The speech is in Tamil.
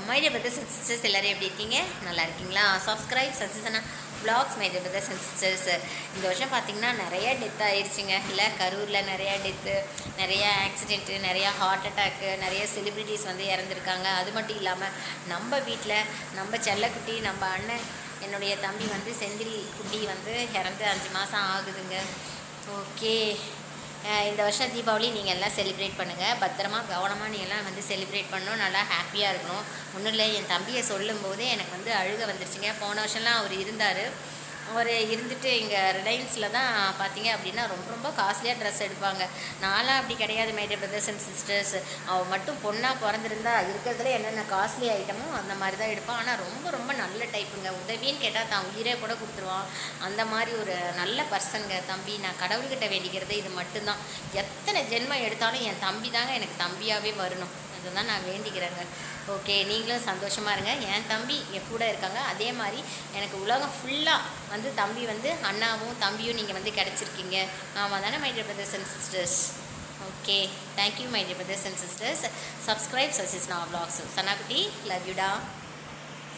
My dear brothers and sisters எல்லோரும் எப்படி இருக்கீங்க? நல்லா இருக்கீங்களா? சப்ஸ்கிரைப் சசிசனா vlogs my dear brothers and sisters. இந்த வருஷம் பார்த்திங்கன்னா நிறையா டெத் ஆயிடுச்சுங்க. இல்லை கரூரில் நிறையா டெத்து, நிறையா ஆக்சிடெண்ட்டு, நிறையா ஹார்ட் அட்டாக்கு, நிறைய செலிப்ரிட்டிஸ் வந்து இறந்துருக்காங்க. அது மட்டும் இல்லாமல் நம்ம வீட்டில் நம்ம செல்லக்குட்டி, நம்ம அண்ணன், என்னுடைய தம்பி வந்து செந்தில் குட்டி வந்து இறந்து 5 மாதம் ஆகுதுங்க. ஓகே, இந்த வருஷம் தீபாவளி நீங்கள் எல்லாம் செலிப்ரேட் பண்ணுங்கள். பத்திரமா கவனமாக நீங்கள் எல்லாம் வந்து செலிப்ரேட் பண்ணணும். நல்லா ஹாப்பியாக இருக்கணும். ஒன்றும் இல்லை, என் தம்பியை சொல்லும் போதே எனக்கு வந்து அழுக வந்துருச்சுங்க. போன வருஷம்லாம் அவர் இருந்தார். அவர் இருந்துட்டு இங்கே ரிலையன்ஸில் தான் பார்த்தீங்க அப்படின்னா ரொம்ப ரொம்ப காஸ்ட்லியாக ட்ரெஸ் எடுப்பாங்க. நான்லாம் அப்படி கிடையாது my dear brothers and sisters. அவள் மட்டும் பொண்ணாக பிறந்திருந்தா இருக்கிறதுல என்னென்ன காஸ்ட்லி ஐட்டமோ அந்த மாதிரி தான் எடுப்பான். ஆனால் ரொம்ப ரொம்ப நல்ல டைப்புங்க. உதவின்னு கேட்டால் தான் உயிரே கூட கொடுத்துருவான். அந்த மாதிரி ஒரு நல்ல பர்சனுங்க தம்பி. நான் கடவுள்கிட்ட வேண்டிக்கிறது இது மட்டும்தான். எத்தனை ஜென்மம் எடுத்தாலும் என் தம்பி தாங்க எனக்கு தம்பியாகவே வரணும். அதுதான் நான் வேண்டிக்கிறேங்க. ஓகே, நீங்களும் சந்தோஷமாக இருங்க. என் தம்பி என் கூட இருக்காங்க. அதே மாதிரி எனக்கு உலகம் ஃபுல்லாக வந்து தம்பி வந்து அண்ணாவும் தம்பியும் நீங்கள் வந்து கிடச்சிருக்கீங்க. ஆமாம் தானே my dear brothers and sisters? Okay, thank you my dear brothers and sisters. Subscribe சசிஸ்னா வ்ளாக்ஸ். சனாக்குட்டி, லவ் யூடா.